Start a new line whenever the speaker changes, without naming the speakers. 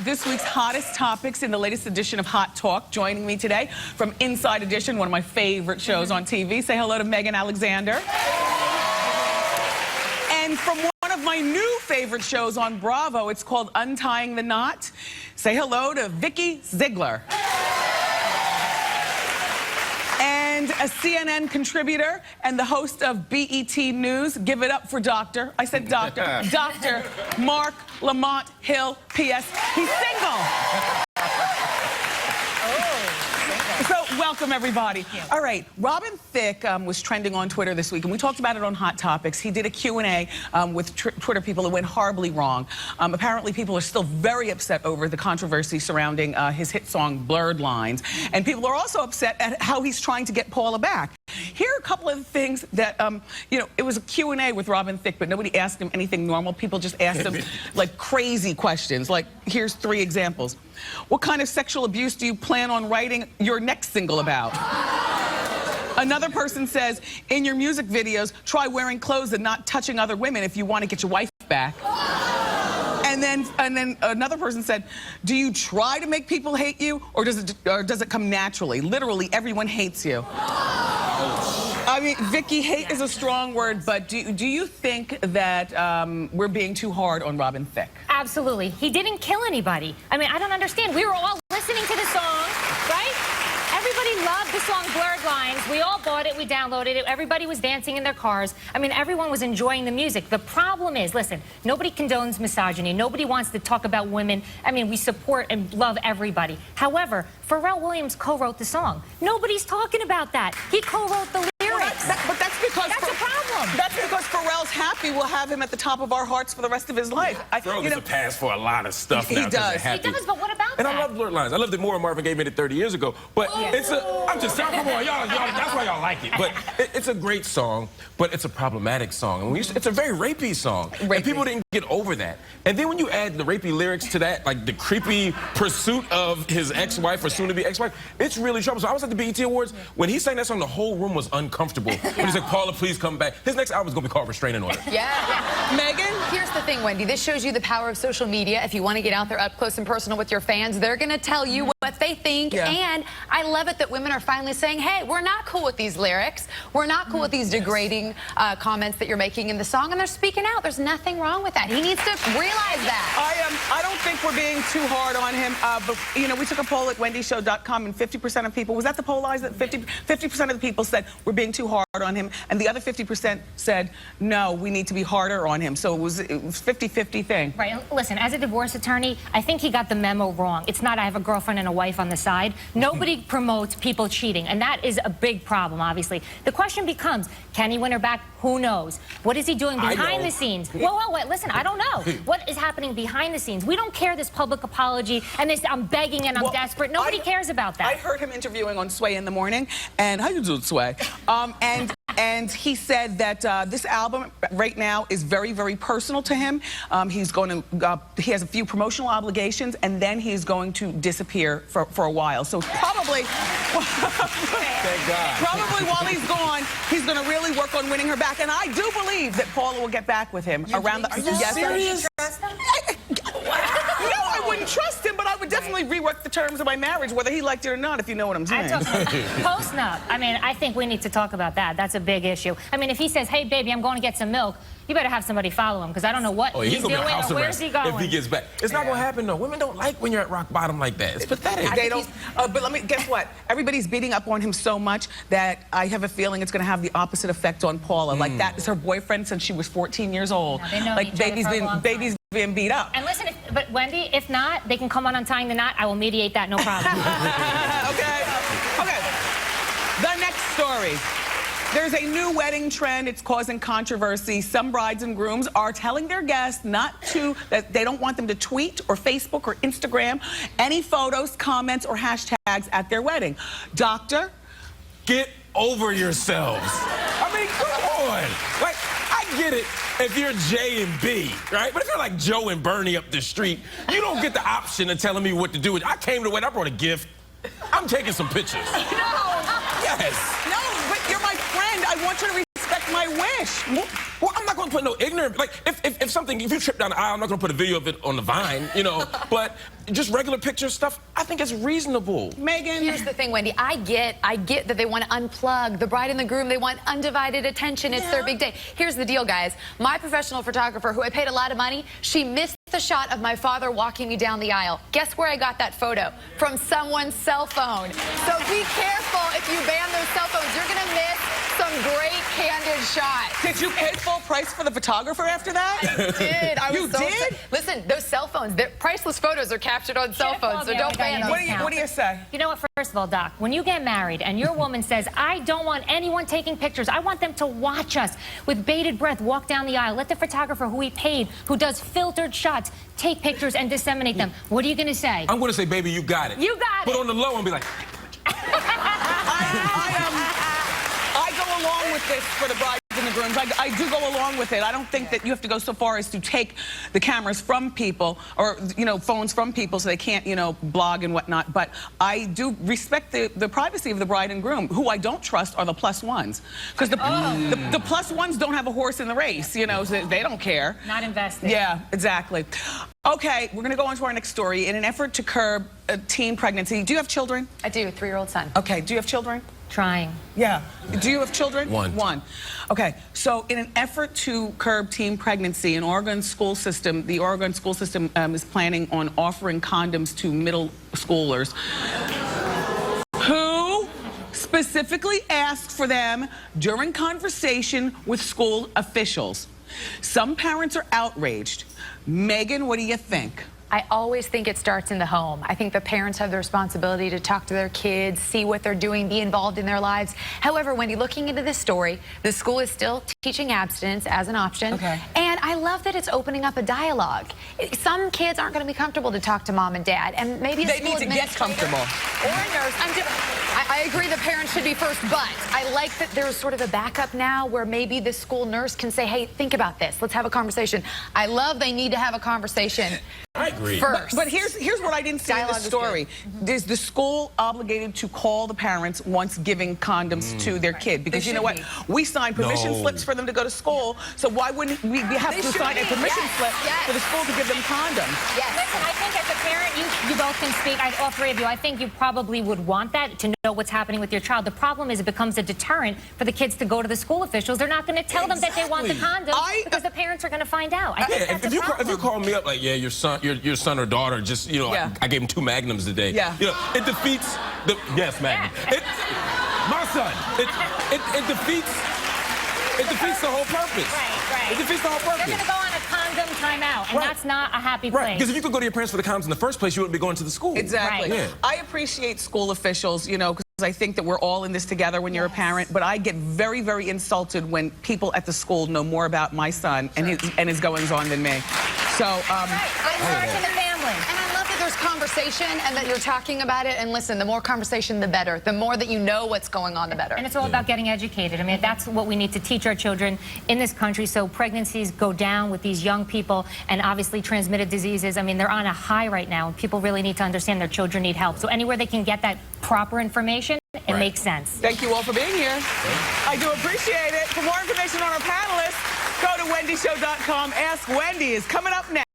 this week's hottest topics in the latest edition of Hot Talk. Joining me today from Inside Edition, one of my favorite shows on TV. Say hello to Megan Alexander. And from one of my new favorite shows on Bravo, it's called Untying the Knot. Say hello to Thicke Ziegler. And a CNN contributor and the host of BET News. Give it up for Dr. I said Dr. Dr. Mark Lamont Hill, P.S. He's single. So welcome, everybody. All right, Robin Thicke was trending on Twitter this week, and we talked about it on Hot Topics. He did a Q&A with Twitter people. It went horribly wrong. Apparently, people are still very upset over the controversy surrounding his hit song, Blurred Lines. And people are also upset at how he's trying to get Paula back. Here are a couple of things that, you know, it was a Q&A with Robin Thicke, but nobody asked him anything normal. People just asked him, like, crazy questions. Like, here's 3 examples. What kind of sexual abuse do you plan on writing your next single about? Another person says, in your music videos, try wearing clothes and not touching other women if you want to get your wife back. And then another person said, do you try to make people hate you, or does it come naturally? Literally, everyone hates you. I mean, Vicky, hate is a strong word, but do you think that we're being too hard on Robin Thicke?
Absolutely. He didn't kill anybody. I mean, I don't understand. We were all listening to the song, right? Everybody loved the song Blurred Lines. We all bought it. We downloaded it. Everybody was dancing in their cars. I mean, everyone was enjoying the music. The problem is, listen, nobody condones misogyny. Nobody wants to talk about women. I mean, we support and love everybody. However, Pharrell Williams co-wrote the song. Nobody's talking about that. He co-wrote the lyrics.
But that's because...
That's a problem.
That's because Pharrell's happy we'll have him at the top of our hearts for the rest of his life.
Pharrell gets a pass for a lot of stuff now.
He does.
He does, but what about that?
And I love Blurred Lines. I loved it more when Marvin Gaye made it 30 years ago. But it's a... I'm just saying, come on, y'all, that's why y'all like it. But it's a great song, but it's a problematic song. And it's a very rapey song. And people didn't get over that. And then when you add the rapey lyrics to that, like the creepy pursuit of his ex-wife or soon-to-be ex-wife, it's really trouble. So I was at the BET Awards. When he sang that song, the whole room was uncomfortable. When he said, Paula, please come back. His next album's going to be called Restraining Order.
Yeah.
Megan?
Here's the thing, Wendy. This shows you the power of social media. If you want to get out there up close and personal with your fans, they're going to tell you what they think.
Yeah.
And I love it that women are finally saying, hey, we're not cool with these lyrics. We're not cool with these degrading comments that you're making in the song. And they're speaking out. There's nothing wrong with that. He needs to realize that.
I don't think we're being too hard on him. But, you know, we took a poll at wendyshow.com, and 50% of people, was that the poll, Liza? 50% of the people said we're being too hard on him, and the other 50% said, no, we need to be harder on him. So it was 50-50 thing.
Right. Listen, as a divorce attorney, I think he got the memo wrong. It's not I have a girlfriend and a wife on the side. Nobody promotes people cheating, and that is a big problem, obviously. The question becomes, can he win her back? Who knows? What is he doing behind the scenes? Whoa, wait, listen, I don't know. What is happening behind the scenes? We don't care this public apology and this I'm begging and I'm desperate. Nobody cares about that.
I heard him interviewing on Sway in the Morning, and how you doing, Sway? And he said that this album right now is very, very personal to him. He's going to, he has a few promotional obligations, and then he's going to disappear for a while. So probably,
Thank God.
probably while he's gone, he's going to really work on winning her back. And I do believe that Paula will get back with him around the...
Are you serious?
No, I wouldn't trust him, but I would definitely rework the terms of my marriage, whether he liked it or not, if you know what I'm saying.
Post-nup. I mean, I think we need to talk about that. That's a big issue. I mean, if he says, hey, baby, I'm going to get some milk, you better have somebody follow him, because I don't know what he's doing or where's he going.
If he gets back. It's not going to happen, though. Women don't like when you're at rock bottom like that. It's pathetic.
They don't. But let me, guess what? Everybody's beating up on him so much that I have a feeling it's going to have the opposite effect on Paula. Like, that is her boyfriend since she was 14 years old.
Now, they know
like, baby's been beat up.
And listen, but Wendy, if not, they can come on Untying the Knot. I will mediate that, no problem.
Okay. The next story. There's a new wedding trend. It's causing controversy. Some brides and grooms are telling their guests that they don't want them to tweet or Facebook or Instagram any photos, comments, or hashtags at their wedding. Doctor?
Get over yourselves. I mean, come on. Like, I get it if you're J and B, right? But if you're like Joe and Bernie up the street, you don't get the option of telling me what to do. I came to the wedding, I brought a gift. I'm taking some pictures.
No.
Yes.
No, but you're my friend. I want you to respect my wish.
Well, I'm not going to put put no ignorant, like, if you trip down the aisle, I'm not gonna put a video of it on the Vine, you know, but just regular picture stuff, I think it's reasonable.
Megan?
Here's the thing, Wendy. I get that they want to unplug the bride and the groom. They want undivided attention. It's their big day. Here's the deal, guys. My professional photographer, who I paid a lot of money, she missed the shot of my father walking me down the aisle. Guess where I got that photo? From someone's cell phone. So be careful if you ban those cell phones. You're going to miss some great candid shots.
Did you pay full price for the photographer after that?
I did. I was
You
so
did?
upset. Listen, those cell phones, priceless photos are captured on cell phones, so don't ban them.
What do you say?
You know what, first of all, Doc, when you get married and your woman says, I don't want anyone taking pictures, I want them to watch us with bated breath walk down the aisle, let the photographer who we paid, who does filtered shots, take pictures and disseminate them. What are you going to say?
I'm gonna say, baby, you got it.
You got it.
Put on the low and be like,
I go along with this for the brides and the grooms. I do go along with it. I don't think that you have to go so far as to take the cameras from people or, you know, phones from people so they can't, you know, blog and whatnot. But I do respect the privacy of the bride and groom. Who I don't trust are the plus ones. Because the plus ones don't have a horse in the race, you know, so they don't care.
Not invested.
Yeah, exactly. Okay, we're going to go on to our next story. In an effort to curb teen pregnancy, do you have children?
I do, a 3-year-old son.
Okay, do you have children?
Trying.
Yeah. Do you have children?
One.
Okay. So in an effort to curb teen pregnancy, the Oregon school system is planning on offering condoms to middle schoolers who specifically asked for them during conversation with school officials. Some parents are outraged. Megan, what do you think?
I always think it starts in the home. I think the parents have the responsibility to talk to their kids, see what they're doing, be involved in their lives. However, Wendy, looking into this story, the school is still teaching abstinence as an option.
Okay.
And I love that it's opening up a dialogue. Some kids aren't going to be comfortable to talk to mom and dad, and maybe
They need to get comfortable.
Or a nurse. I agree the parents should be first, but I like that there's sort of a backup now where maybe the school nurse can say, hey, think about this. Let's have a conversation. I love they need to have a conversation.
I agree.
First.
But here's what I didn't see in the story. Is the school obligated to call the parents once giving condoms to their kid? Because you know what? We signed permission slips for them to go to school, so why wouldn't we have to sign a permission slip for the school to give them condoms?
Yes. Listen, I think as a parent, you both can speak, all three of you, I think you probably would want that, to know what's happening with your child. The problem is it becomes a deterrent for the kids to go to the school officials. They're not going to tell them that they want the condoms because the parents are going to fiend out. I think that's a problem.
If you call me up like, yeah, your son or daughter just, you know, I gave him 2 Magnums today.
Yeah.
You know, it defeats the, yes, Magnum. My son, it defeats the whole purpose.
Right.
It defeats the whole purpose.
They're going to go on a condom timeout, and that's not a happy place.
Right, because if you could go to your parents for the condoms in the first place, you wouldn't be going to the school.
Exactly.
Right.
Yeah.
I appreciate school officials, you know, because I think that we're all in this together when you're a parent, but I get very, very insulted when people at the school know more about my son and his goings-on than me. So,
Right. In the family.
And I love that there's conversation and that you're talking about it. And listen, the more conversation, the better. The more that you know what's going on, the better.
And it's all about getting educated. I mean, that's what we need to teach our children in this country so pregnancies go down with these young people and obviously transmitted diseases. I mean, they're on a high right now, and people really need to understand their children need help. So anywhere they can get that proper information, it makes sense.
thank you all for being here. I do appreciate it. For more information on our panelists, go to wendyshow.com. Ask Wendy is coming up next.